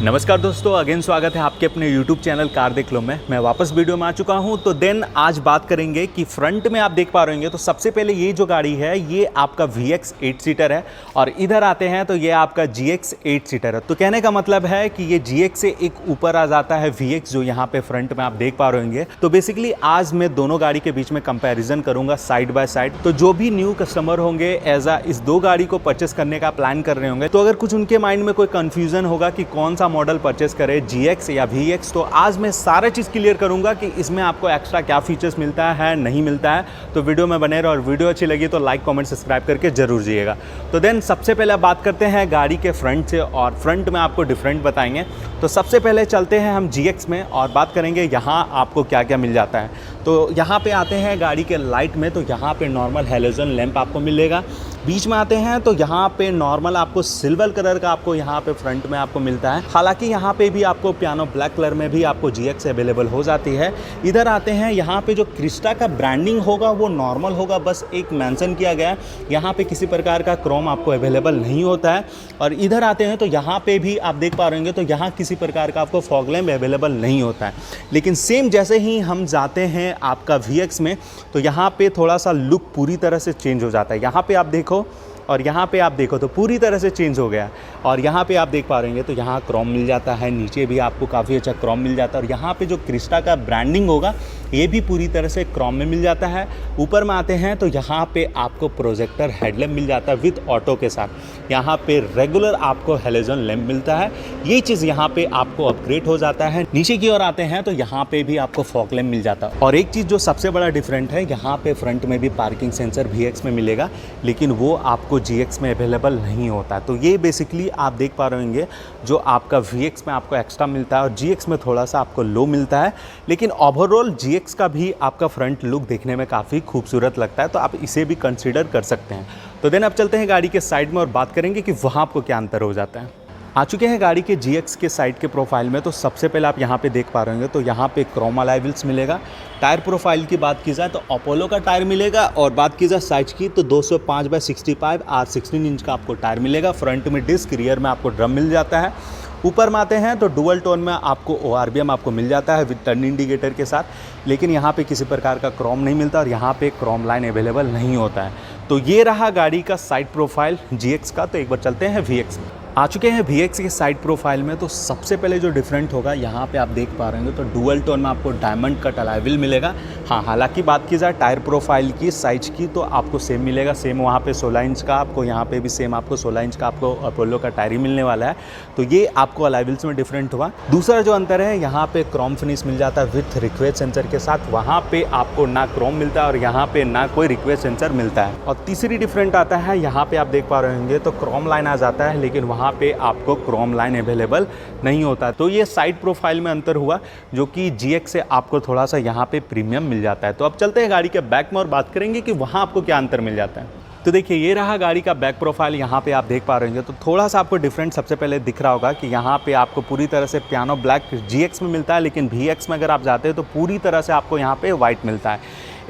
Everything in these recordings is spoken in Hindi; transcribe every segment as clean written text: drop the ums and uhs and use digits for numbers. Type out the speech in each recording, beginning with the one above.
नमस्कार दोस्तों, अगेन स्वागत है आपके अपने YouTube चैनल कार देख लो में। मैं वापस वीडियो में आ चुका हूं। तो देन आज बात करेंगे कि फ्रंट में आप देख पा रहे होंगे तो सबसे पहले ये जो गाड़ी है ये आपका VX 8 सीटर है और इधर आते हैं तो ये आपका GX 8 सीटर है। तो कहने का मतलब है कि ये GX से एक ऊपर आ जाता है VX जो यहाँ पे फ्रंट में आप देख पा रहे होंगे। तो बेसिकली आज मैं दोनों गाड़ी के बीच में कंपेरिजन करूंगा साइड बाय साइड। तो जो भी न्यू कस्टमर होंगे इस दो गाड़ी को परचेस करने का प्लान कर रहे होंगे तो अगर कुछ उनके माइंड में कोई कंफ्यूजन होगा कि कौन सा मॉडल परचेस करें GX या VX, तो आज मैं सारा चीज़ क्लियर करूंगा कि इसमें आपको एक्स्ट्रा क्या फीचर्स मिलता है नहीं मिलता है। तो वीडियो में बने रहो और वीडियो अच्छी लगी तो लाइक कमेंट सब्सक्राइब करके जरूर जाइएगा। तो देन सबसे पहले बात करते हैं गाड़ी के फ्रंट से और फ्रंट में आपको डिफरेंट बताएंगे। तो सबसे पहले चलते हैं हम GX में और बात करेंगे यहाँ आपको क्या क्या मिल जाता है। तो यहाँ पे आते हैं गाड़ी के लाइट में तो यहाँ पे नॉर्मल हेलोजन लैंप आपको मिलेगा। बीच में आते हैं तो यहाँ पे नॉर्मल आपको सिल्वर कलर का आपको यहाँ पे फ्रंट में आपको मिलता है। हालांकि यहाँ पे भी आपको पियानो ब्लैक कलर में भी आपको GX अवेलेबल हो जाती है। इधर आते हैं यहाँ पे जो क्रिस्टा का ब्रांडिंग होगा वो नॉर्मल होगा, बस एक मेंशन किया गया है। यहाँ पे किसी प्रकार का क्रोम आपको अवेलेबल नहीं होता है। और इधर आते हैं तो यहाँ पे भी आप देख पा रहे होंगे तो यहाँ किसी प्रकार का आपको फॉग लैंप अवेलेबल नहीं होता है। लेकिन सेम जैसे ही हम जाते हैं आपका VX में तो यहाँ पे थोड़ा सा लुक पूरी तरह से चेंज हो जाता है। यहाँ पे आप देखो और यहाँ पे आप देखो तो पूरी तरह से चेंज हो गया। और यहाँ पे आप देख पा रहे होंगे तो यहाँ क्रोम मिल जाता है, नीचे भी आपको काफ़ी अच्छा क्रोम मिल जाता है। और यहाँ पे जो क्रिस्टा का ब्रांडिंग होगा ये भी पूरी तरह से क्रोम में मिल जाता है। ऊपर में आते हैं तो यहाँ पे आपको प्रोजेक्टर हेडलैम्प मिल जाता है विद ऑटो के साथ। यहाँ पे रेगुलर आपको हेलोजन लैंप मिलता है, ये चीज़ यहाँ पे आपको अपग्रेड हो जाता है। नीचे की ओर आते हैं तो यहाँ पे भी आपको फॉग लैंप मिल जाता है। और एक चीज़ जो सबसे बड़ा डिफरेंट है, यहाँ पे फ्रंट में भी पार्किंग सेंसर VX में मिलेगा लेकिन वो आपको GX में अवेलेबल नहीं होता। तो ये बेसिकली आप देख पा रहे होंगे जो आपका VX में आपको एक्स्ट्रा मिलता है और GX में थोड़ा सा आपको लो मिलता है। लेकिन ओवरऑल GX का भी आपका फ्रंट लुक देखने में काफ़ी खूबसूरत लगता है, तो आप इसे भी कंसीडर कर सकते हैं। तो देन अब चलते हैं गाड़ी के साइड में और बात करेंगे कि वहाँ आपको क्या अंतर हो जाता है। आ चुके हैं गाड़ी के GX के साइड के प्रोफाइल में। तो सबसे पहले आप यहाँ पे देख पा रहे होंगे तो यहाँ पे क्रोम अलॉय व्हील्स मिलेगा। टायर प्रोफाइल की बात की जाए तो अपोलो का टायर मिलेगा और बात की जाए साइज की तो 205/65 R16 इंच का आपको टायर मिलेगा। फ्रंट में डिस्क, रियर में आपको ड्रम मिल जाता है। ऊपर में आते हैं तो डुअल टोन में आपको ORBM आपको मिल जाता है विद टर्न इंडिकेटर के साथ। लेकिन यहाँ पे किसी प्रकार का क्रोम नहीं मिलता और यहाँ पे क्रोम लाइन अवेलेबल नहीं होता है। तो ये रहा गाड़ी का साइड प्रोफाइल GX का। तो एक बार चलते हैं VX में। आ चुके हैं VX के साइड प्रोफाइल में। तो सबसे पहले जो डिफरेंट होगा यहाँ पे आप देख पा रहे होंगे तो डुअल टोन में आपको डायमंड कट अलॉय व्हील मिलेगा। हाँ, हालांकि बात की जाए टायर प्रोफाइल की साइज की तो आपको सेम मिलेगा। सेम वहाँ पे 16 इंच का आपको, यहाँ पे भी सेम आपको 16 इंच का आपको अपोलो का टायर ही मिलने वाला है। तो ये आपको अलॉय व्हील्स में डिफरेंट हुआ। दूसरा जो अंतर है, यहाँ पे क्रोम फिनिश मिल जाता है विथ रिक्वेस्ट सेंसर के साथ। वहाँ पे आपको ना क्रोम मिलता है और यहाँ पे ना कोई रिक्वेस्ट सेंसर मिलता है। और तीसरी डिफरेंट आता है, यहाँ पे आप देख पा रहे होंगे तो क्रोम लाइन आ जाता है लेकिन वहाँ पे आपको क्रोम लाइन अवेलेबल नहीं होता। तो ये साइड प्रोफाइल में अंतर हुआ जो कि GX से आपको थोड़ा सा यहाँ पे प्रीमियम मिल जाता है। तो अब चलते हैं गाड़ी के बैक में और बात करेंगे कि वहाँ आपको क्या अंतर मिल जाता है। तो देखिए ये रहा गाड़ी का बैक प्रोफाइल। यहाँ पे आप देख पा रहे होंगे तो थोड़ा सा आपको डिफरेंट सबसे पहले दिख रहा होगा कि यहाँ पे आपको पूरी तरह से पियानो ब्लैक GX में मिलता है लेकिन VX में अगर आप जाते हैं तो पूरी तरह से आपको यहाँ पे वाइट मिलता है।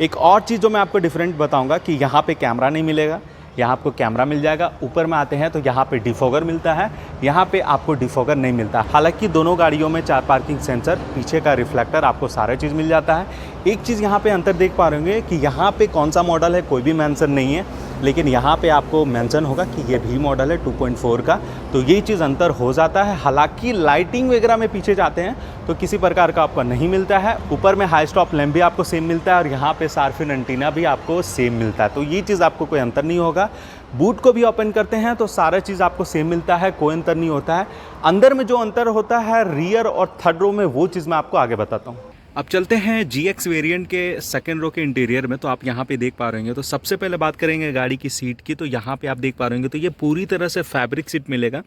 एक और चीज़ जो मैं आपको डिफरेंट बताऊँगा कि यहाँ पे कैमरा नहीं मिलेगा, यहाँ आपको कैमरा मिल जाएगा। ऊपर में आते हैं तो यहाँ पे डिफॉगर मिलता है, यहाँ पे आपको डिफॉगर नहीं मिलता। हालांकि दोनों गाड़ियों में 4 पार्किंग सेंसर, पीछे का रिफ्लेक्टर, आपको सारा चीज़ मिल जाता है। एक चीज़ यहाँ पे अंतर देख पा रहे होंगे कि यहाँ पे कौन सा मॉडल है कोई भी मेंशन नहीं है लेकिन यहाँ पे आपको मेंशन होगा कि ये भी मॉडल है 2.4 का। तो ये चीज़ अंतर हो जाता है। हालांकि लाइटिंग वगैरह में पीछे जाते हैं तो किसी प्रकार का आपको नहीं मिलता है। ऊपर में हाई स्टॉप लैंप भी आपको सेम मिलता है और यहाँ पे शार्प एंटीना भी आपको सेम मिलता है। तो ये चीज़ आपको कोई अंतर नहीं होगा। बूट को भी ओपन करते हैं तो सारा चीज़ आपको सेम मिलता है, कोई अंतर नहीं होता है। अंदर में जो अंतर होता है रियर और थर्ड रो में, वो चीज़ मैं आपको आगे बताता हूँ। अब चलते हैं GX वेरिएंट के सेकंड रो के इंटीरियर में। तो आप यहाँ पे देख पा रहे होंगे तो सबसे पहले बात करेंगे गाड़ी की सीट की। तो यहाँ पे आप देख पा रहे होंगे तो ये पूरी तरह से फैब्रिक सीट मिलेगा।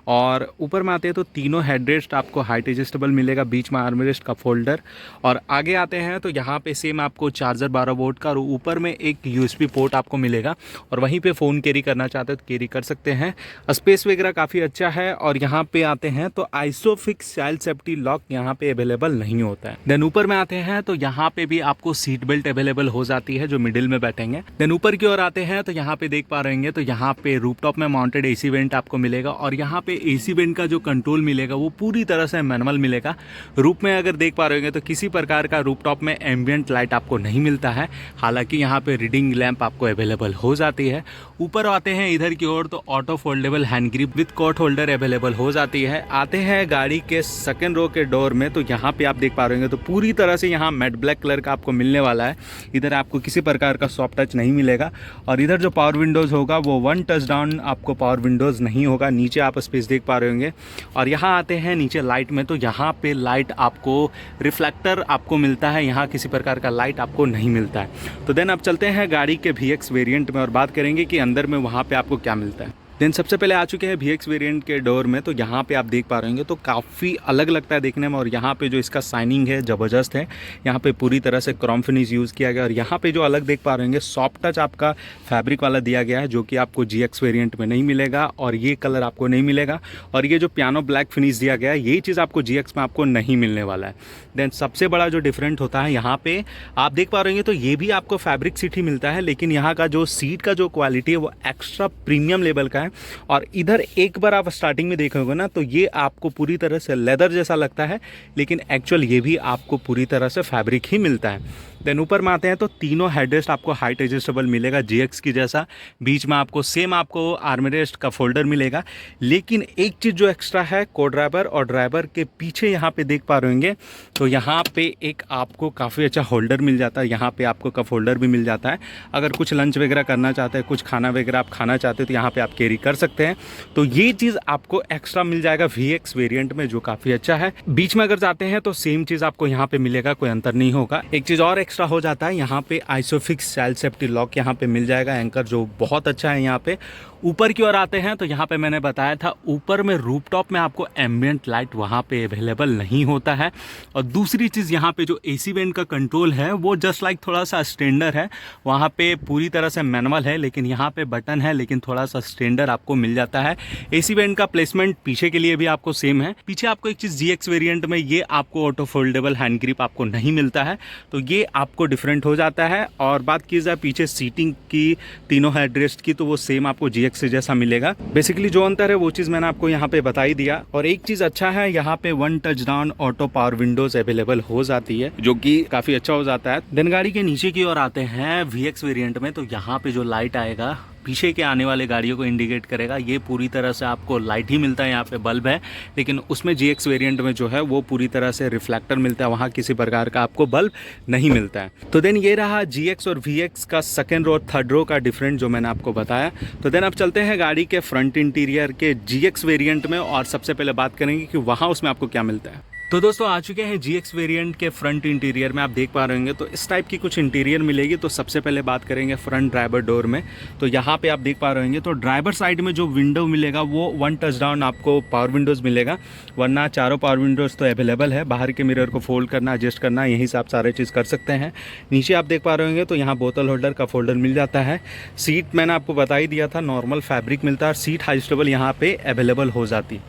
और ऊपर में आते हैं तो तीनों हेडरेस्ट आपको हाइट एडजस्टेबल मिलेगा, बीच में आर्मरेस्ट का फोल्डर। और आगे आते हैं तो यहाँ पे सेम आपको चार्जर 12 वोल्ट का और ऊपर में एक USB पोर्ट आपको मिलेगा और वहीं पर फ़ोन कैरी करना चाहते हैं तो कैरी कर सकते हैं। स्पेस वगैरह काफ़ी अच्छा है। और यहाँ पर आते हैं तो आइसोफिक्स चाइल्ड सेफ्टी लॉक यहाँ पर अवेलेबल नहीं होता है। देन ऊपर ऊपर में आते हैं तो यहाँ पे भी आपको सीट बेल्ट अवेलेबल हो जाती है जो मिडिल में बैठेंगे। देन ऊपर की ओर आते हैं तो यहाँ पे देख पा रहे हैं तो यहाँ पे रूफटॉप में माउंटेड एसी वेंट आपको मिलेगा और यहाँ पे एसी वेंट का जो कंट्रोल मिलेगा वो पूरी तरह से मैनुअल मिलेगा। रूफ में अगर देख पा रहे हैं तो किसी प्रकार का रूफटॉप में एम्बिएंट लाइट आपको नहीं मिलता है, हालांकि यहाँ पे रीडिंग लैंप आपको अवेलेबल हो जाती है। ऊपर आते हैं इधर की ओर तो auto foldable hand grip with cot holder available हो जाती है। आते हैं गाड़ी के सेकंड रो के डोर में तो यहाँ पे आप देख पा रहे हैं तो पूरी तरह से यहाँ मैट ब्लैक कलर का आपको मिलने वाला है। इधर आपको किसी प्रकार का सॉफ्ट टच नहीं मिलेगा और इधर जो पावर विंडोज़ होगा वो वन टच डाउन आपको पावर विंडोज़ नहीं होगा। नीचे आप स्पेस देख पा रहे होंगे और यहाँ आते हैं नीचे लाइट में तो यहाँ पे लाइट आपको रिफ्लेक्टर आपको मिलता है, यहाँ किसी प्रकार का लाइट आपको नहीं मिलता है। तो देन अब चलते हैं गाड़ी के VX वेरिएंट में और बात करेंगे कि अंदर में वहाँ पे आपको क्या मिलता है। देन सबसे पहले आ चुके हैं VX वेरिएंट के डोर में तो यहाँ पे आप देख पा रहे होंगे तो काफ़ी अलग लगता है देखने में और यहाँ पे जो इसका साइनिंग है ज़बरदस्त है। यहाँ पे पूरी तरह से क्रोम फिनिश यूज़ किया गया और यहाँ पे जो अलग देख पा रहे होंगे सॉफ्ट टच आपका फैब्रिक वाला दिया गया है जो कि आपको GX वेरिएंट में नहीं मिलेगा और ये कलर आपको नहीं मिलेगा। और ये जो पियानो ब्लैक फिनिश दिया गया है ये चीज़ आपको GX में आपको नहीं मिलने वाला है। देन सबसे बड़ा जो डिफरेंट होता है यहाँ पे आप देख पा रहे होंगे तो ये भी आपको फैब्रिक सीट ही मिलता है, लेकिन यहाँ का जो सीट का जो क्वालिटी है वो एक्स्ट्रा प्रीमियम लेवल का है। और इधर एक बार आप स्टार्टिंग में देखोगे ना तो ये आपको पूरी तरह से लेदर जैसा लगता है, लेकिन एक्चुअल ये भी आपको पूरी तरह से फैब्रिक ही मिलता है। देन ऊपर में आते हैं तो तीनों हेडरेस्ट आपको हाइट एडजस्टेबल मिलेगा GX की जैसा। बीच में आपको सेम आपको आर्मरेस्ट का फोल्डर मिलेगा, लेकिन एक चीज़ जो एक्स्ट्रा है को ड्राइवर और ड्राइवर के पीछे यहाँ पे देख पा रहे होंगे तो यहाँ पे एक आपको काफ़ी अच्छा होल्डर मिल जाता है। यहाँ पे आपको कप होल्डर भी मिल जाता है, अगर कुछ लंच वगैरह करना चाहते हैं, कुछ खाना वगैरह आप खाना चाहते हो तो यहाँ पे आप कैरी कर सकते हैं। तो ये चीज़ आपको एक्स्ट्रा मिल जाएगा VX वेरिएंट में जो काफ़ी अच्छा है। बीच में अगर जाते हैं तो सेम चीज़ आपको यहाँ पे मिलेगा, कोई अंतर नहीं होगा। एक चीज़ और एक्स्ट्रा हो जाता है, यहाँ पे आइसोफिक्स चाइल्ड सेफ्टी लॉक यहाँ पे मिल जाएगा, एंकर जो बहुत अच्छा है। यहाँ पे ऊपर की ओर आते हैं तो यहाँ पे मैंने बताया था ऊपर में रूफटॉप में आपको एम्बिएंट लाइट वहाँ पे अवेलेबल नहीं होता है। और दूसरी चीज़ यहाँ पे जो एसी वेंट का कंट्रोल है वो जस्ट लाइक थोड़ा सा स्टैंडर्ड है, वहाँ पे पूरी तरह से मैनुअल है, लेकिन यहाँ पे बटन है लेकिन थोड़ा सा स्टैंडर्ड आपको मिल जाता है। एसी वेंट का प्लेसमेंट पीछे के लिए भी आपको सेम है। पीछे आपको एक चीज़ GX वेरिएंट में ये आपको ऑटो फोल्डेबल हैंड ग्रिप आपको नहीं मिलता है, तो ये आपको डिफरेंट हो जाता है। और बात की जाए पीछे सीटिंग की तीनों हेडरेस्ट की तो वो सेम आपको GX से जैसा मिलेगा। बेसिकली जो अंतर है वो चीज़ मैंने आपको यहाँ पे बता ही दिया। और एक चीज़ अच्छा है, यहाँ पे one touch down auto power Windows available हो जाती है जो कि काफ़ी अच्छा हो जाता है। देन गाड़ी के नीचे की ओर आते हैं VX वेरिएंट में तो यहाँ पे जो लाइट आएगा पीछे के आने वाले गाड़ियों को इंडिकेट करेगा, ये पूरी तरह से आपको लाइट ही मिलता है। यहाँ पे बल्ब है, लेकिन उसमें GX वेरिएंट में जो है वो पूरी तरह से रिफ्लेक्टर मिलता है, वहाँ किसी प्रकार का आपको बल्ब नहीं मिलता है। तो देन ये रहा GX और VX का सेकेंड रो थर्ड रो का डिफरेंट जो मैंने आपको बताया। तो देन अब चलते हैं गाड़ी के फ्रंट इंटीरियर के GX वेरिएंट में और सबसे पहले बात करेंगे कि वहाँ उसमें आपको क्या मिलता है। तो दोस्तों आ चुके हैं GX वेरिएंट के फ्रंट इंटीरियर में। आप देख पा रहे होंगे तो इस टाइप की कुछ इंटीरियर मिलेगी। तो सबसे पहले बात करेंगे फ्रंट ड्राइवर डोर में, तो यहाँ पे आप देख पा रहे होंगे तो ड्राइवर साइड में जो विंडो मिलेगा वो वन टच डाउन आपको पावर विंडोज़ मिलेगा, वरना चारों पावर विंडोज़ तो अवेलेबल है। बाहर के मिरर को फोल्ड करना, एडजस्ट करना, यहीं से आप सारे चीज़ कर सकते हैं। नीचे आप देख पा रहे होंगे तो यहाँ बोतल होल्डर का फोल्डर मिल जाता है। सीट मैंने आपको बता ही दिया था, नॉर्मल फैब्रिक मिलता है और सीट एडजस्टेबल यहाँ पे अवेलेबल हो जाती।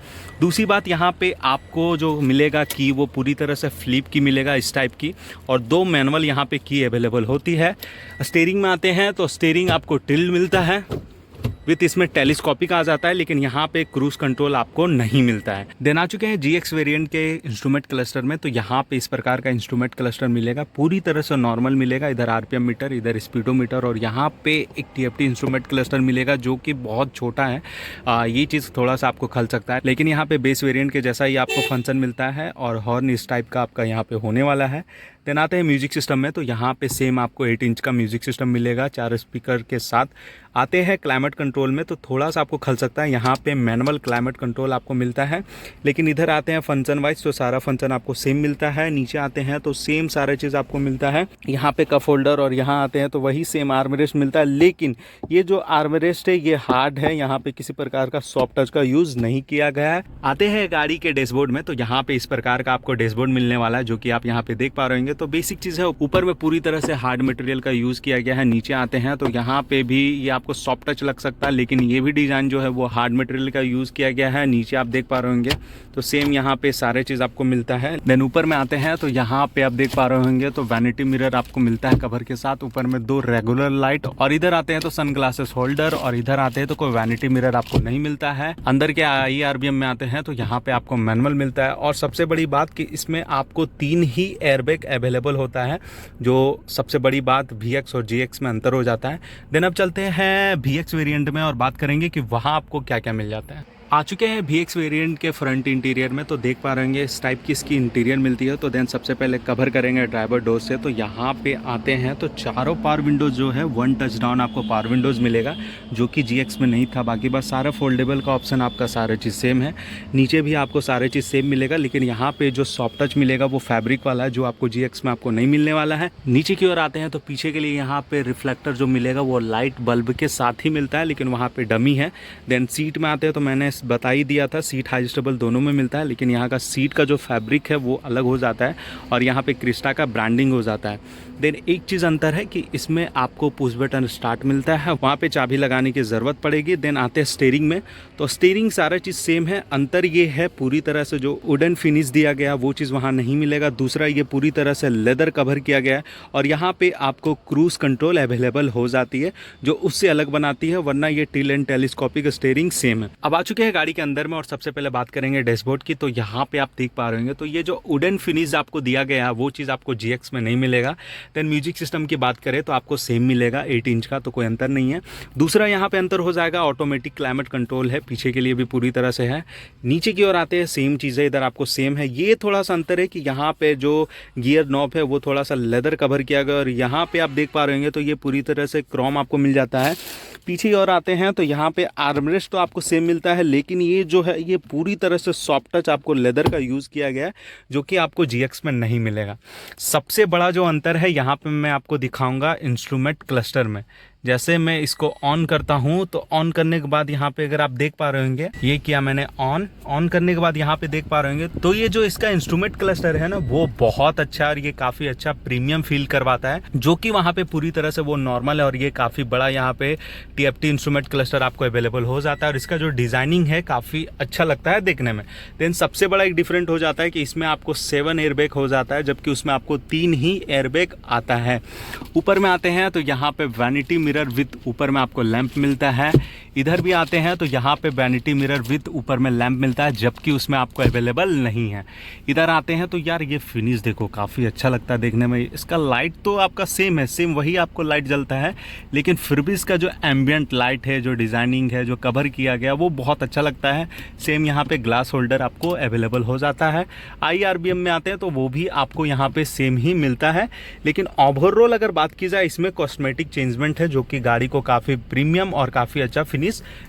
दूसरी बात यहाँ पे आपको जो मिलेगा की वो पूरी तरह से फ्लिप की मिलेगा इस टाइप की, और दो मैनुअल यहाँ पे की अवेलेबल होती है। स्टीयरिंग में आते हैं तो स्टीयरिंग आपको टिल्ट मिलता है विथ इसमें टेलीस्कोपिक आ जाता है, लेकिन यहाँ पे क्रूज कंट्रोल आपको नहीं मिलता है। देन आ चुके हैं GX वेरिएंट के इंस्ट्रूमेंट क्लस्टर में, तो यहाँ पे इस प्रकार का इंस्ट्रूमेंट क्लस्टर मिलेगा, पूरी तरह से नॉर्मल मिलेगा। इधर RPM मीटर, इधर स्पीडोमीटर, और यहाँ पे एक TFT इंस्ट्रूमेंट क्लस्टर मिलेगा जो कि बहुत छोटा है। ये चीज़ थोड़ा सा आपको खल सकता है, लेकिन यहाँ पे बेस वेरिएंट के जैसा ही आपको फंक्शन मिलता है और हॉर्न इस टाइप का आपका यहाँ पे होने वाला है। देन आते हैं म्यूजिक सिस्टम में, तो यहाँ पे सेम आपको 8 इंच का म्यूजिक सिस्टम मिलेगा 4 स्पीकर के साथ। आते हैं क्लाइमेट कंट्रोल में, तो थोड़ा सा आपको खल सकता है, यहाँ पे मैनुअल क्लाइमेट कंट्रोल आपको मिलता है, लेकिन इधर आते हैं फंक्शन वाइज तो सारा फंक्शन आपको सेम मिलता है। नीचे आते हैं तो सेम सारा चीज़ आपको मिलता है, यहाँ पे कप होल्डर, और यहाँ आते हैं तो वही सेम आर्मरेस्ट मिलता है, लेकिन ये जो आर्मरेस्ट है ये हार्ड है, यहाँ पे किसी प्रकार का सॉफ्ट टच का यूज़ नहीं किया गया है। आते हैं गाड़ी के डैशबोर्ड में, तो यहाँ पे इस प्रकार का आपको डैशबोर्ड मिलने वाला है जो कि आप यहाँ पे देख पा रहे होंगे। होंगे। तो बेसिक चीज़ है, ऊपर में पूरी तरह से हार्ड मटेरियल का यूज़ किया गया है। नीचे आते हैं तो यहाँ पे भी ये आपको सॉफ्ट टच लग सकता है, लेकिन ये भी डिज़ाइन जो है वो हार्ड मटेरियल का यूज़ किया गया है। नीचे आप देख पा रहे होंगे तो सेम यहाँ पे सारे चीज़ आपको मिलता है। देन ऊपर में आते हैं तो यहाँ पे आप देख पा रहे होंगे तो वैनिटी मिरर आपको मिलता है कवर के साथ। ऊपर में 2 रेगुलर लाइट, और इधर आते हैं तो सनग्लासेस होल्डर, और इधर आते हैं तो कोई वैनिटी मिरर आपको नहीं मिलता है। अंदर के IRBM में आते हैं तो यहाँ पे आपको मैनुअल मिलता है। और सबसे बड़ी बात कि इसमें आपको 3 ही एयरबैग अवेलेबल होता है, जो सबसे बड़ी बात VX और GX में अंतर हो जाता है। देन अब चलते हैं VX वेरिएंट में और बात करेंगे कि वहाँ आपको क्या क्या मिल जाता है। आ चुके हैं VX वेरिएंट के फ्रंट इंटीरियर में, तो देख पा रहे होंगे इस टाइप की इसकी इंटीरियर मिलती है। तो देन सबसे पहले कवर करेंगे ड्राइवर डोर से। तो यहाँ पे आते हैं तो चारों पावर विंडोज़ जो है 1 टच डाउन आपको पावर विंडोज़ मिलेगा, जो कि GX में नहीं था। बाकी बस सारा फोल्डेबल का ऑप्शन आपका सारा चीज़ सेम है। नीचे भी आपको सारे चीज़ सेम मिलेगा, लेकिन यहाँ पे जो सॉफ्ट टच मिलेगा वो फैब्रिक वाला है, जो आपको GX में आपको नहीं मिलने वाला है। नीचे की ओर आते हैं तो पीछे के लिए यहाँ पे रिफ्लेक्टर जो मिलेगा वो लाइट बल्ब के साथ ही मिलता है, लेकिन वहाँ पे डमी है। देन सीट में आते हैं तो मैंने बता ही दिया था, सीट एडजस्टेबल दोनों में मिलता है, लेकिन यहाँ का सीट का जो फैब्रिक है वो अलग हो जाता है और यहाँ पे क्रिस्टा का ब्रांडिंग हो जाता है। देन एक चीज़ अंतर है कि इसमें आपको पुश बटन स्टार्ट मिलता है, वहाँ पे चाबी लगाने की ज़रूरत पड़ेगी। देन आते हैं स्टीयरिंग में, तो स्टीयरिंग सारा चीज़ सेम है। अंतर ये है पूरी तरह से जो वुडन फिनिश दिया गया वो चीज़ वहाँ नहीं मिलेगा। दूसरा, ये पूरी तरह से लेदर कवर किया गया है और यहाँ पे आपको क्रूज कंट्रोल अवेलेबल हो जाती है, जो उससे अलग बनाती है, वरना ये till and telescopic steering same है। अब आ चुके हैं गाड़ी के अंदर में और सबसे पहले बात करेंगे डैशबोर्ड की। तो यहाँ पे आप देख पा रहे होंगे तो ये जो वुडन फिनिश आपको दिया गया है वो चीज़ आपको GX में नहीं मिलेगा। देन म्यूजिक सिस्टम की बात करें तो आपको सेम मिलेगा 8 इंच का, तो कोई अंतर नहीं है। दूसरा यहाँ पे अंतर हो जाएगा, ऑटोमेटिक क्लाइमेट कंट्रोल है, पीछे के लिए भी पूरी तरह से है। नीचे की ओर आते हैं सेम चीज़ें, इधर आपको सेम है। ये थोड़ा सा अंतर है कि यहाँ पे जो गियर नॉब है वो थोड़ा सा लेदर कवर किया गया और यहाँ पे आप देख पा रहे होंगे तो ये पूरी तरह से क्रोम आपको मिल जाता है। पीछे की ओर आते हैं तो यहाँ पे आर्मरेस्ट तो आपको सेम मिलता है, लेकिन ये जो है ये पूरी तरह से सॉफ्ट टच आपको लेदर का यूज़ किया गया है, जो कि आपको GX में नहीं मिलेगा। सबसे बड़ा जो अंतर है यहाँ पे मैं आपको दिखाऊंगा इंस्ट्रूमेंट क्लस्टर में। जैसे मैं इसको ऑन करता हूँ तो ऑन करने के बाद यहाँ पे अगर आप देख पा रहे होंगे, ये किया मैंने ऑन करने के बाद यहाँ पे देख पा रहे होंगे तो ये जो इसका इंस्ट्रूमेंट क्लस्टर है ना वो बहुत अच्छा और ये काफ़ी अच्छा प्रीमियम फील करवाता है, जो कि वहाँ पे पूरी तरह से वो नॉर्मल है। और ये काफ़ी बड़ा यहाँ पे TFT इंस्ट्रूमेंट क्लस्टर आपको अवेलेबल हो जाता है और इसका जो डिज़ाइनिंग है काफ़ी अच्छा लगता है देखने में। देन सबसे बड़ा एक डिफरेंट हो जाता है कि इसमें आपको 7 एयरबैग हो जाता है, जबकि उसमें आपको 3 ही एयरबैग आता है। ऊपर में आते हैं तो यहाँ पे वैनिटी मिरर विद ऊपर में आपको लैंप मिलता है। इधर भी आते हैं तो यहाँ पे वैनिटी मिरर विद ऊपर में लैंप मिलता है, जबकि उसमें आपको अवेलेबल नहीं है। इधर आते हैं तो यार ये फिनिश देखो काफ़ी अच्छा लगता है देखने में। इसका लाइट तो आपका सेम है, सेम वही आपको लाइट जलता है, लेकिन फिर भी इसका जो एम्बियंट लाइट है, जो डिज़ाइनिंग है, जो कवर किया गया वो बहुत अच्छा लगता है। सेम यहाँ पे ग्लास होल्डर आपको अवेलेबल हो जाता है। IRBM में आते हैं तो वो भी आपको यहाँ पे सेम ही मिलता है, लेकिन ओवरऑल अगर बात की जाए इसमें कॉस्मेटिक चेंजमेंट है, जो कि गाड़ी को काफ़ी प्रीमियम और काफ़ी अच्छा फिनिश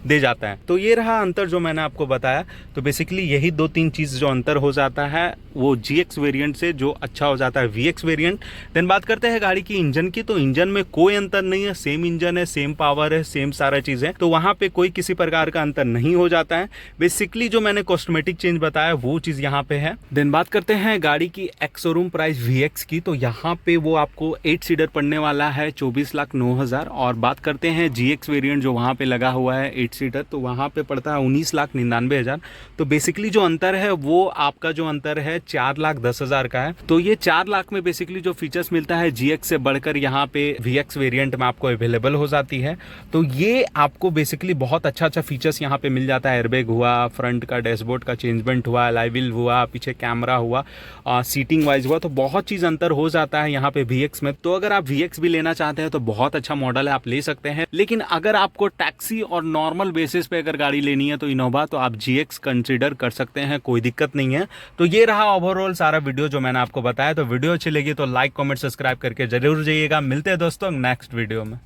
दे जाता है। तो ये रहा अंतर जो मैंने आपको बताया। तो बेसिकली यही 2-3 चीज़ जो अंतर हो जाता है वो GX वेरिएंट से जो अच्छा हो जाता है VX वेरिएंट। देन बात करते हैं गाड़ी की इंजन की। तो इंजन में कोई अंतर नहीं है, सेम इंजन है, सेम पावर है, सेम सारा चीज़ है, तो वहाँ पे कोई किसी प्रकार का अंतर नहीं हो जाता है। बेसिकली जो मैंने कॉस्मेटिक चेंज बताया वो चीज़ यहाँ पे है। देन बात करते हैं गाड़ी की एक्स शोरूम प्राइस VX की। तो यहाँ पे वो आपको 8 सीटर पड़ने वाला है 24,09,000। और बात करते हैं GX वेरिएंट जो वहाँ पे लगा हुआ है 8 सीटर, तो वहाँ पे पड़ता है 19,99,000। तो बेसिकली जो अंतर है वो आपका जो अंतर है 4,10,000 का है। तो ये 4 लाख में बेसिकली जो फीचर्स मिलता है GX से बढ़कर यहाँ पे VX वेरिएंट में आपको अवेलेबल हो जाती है। तो ये आपको बेसिकली बहुत अच्छा फीचर्स यहाँ पे मिल जाता है। एयरबैग हुआ, फ्रंट का डैशबोर्ड का चेंजमेंट हुआ, अलॉय व्हील हुआ, पीछे कैमरा हुआ, सीटिंग वाइज हुआ, तो बहुत चीज़ अंतर हो जाता है यहाँ पे VX में। तो अगर आप VX भी लेना चाहते हैं तो बहुत अच्छा मॉडल है, आप ले सकते हैं। लेकिन अगर आपको टैक्सी और नॉर्मल बेसिस पे अगर गाड़ी लेनी है तो इनोवा, तो आप GX कंसीडर कर सकते हैं, कोई दिक्कत नहीं है। तो ये रहा ओवरऑल सारा वीडियो जो मैंने आपको बताया। तो वीडियो अच्छी लगी तो लाइक, कमेंट, सब्सक्राइब करके जरूर जाइएगा। मिलते हैं दोस्तों नेक्स्ट वीडियो में।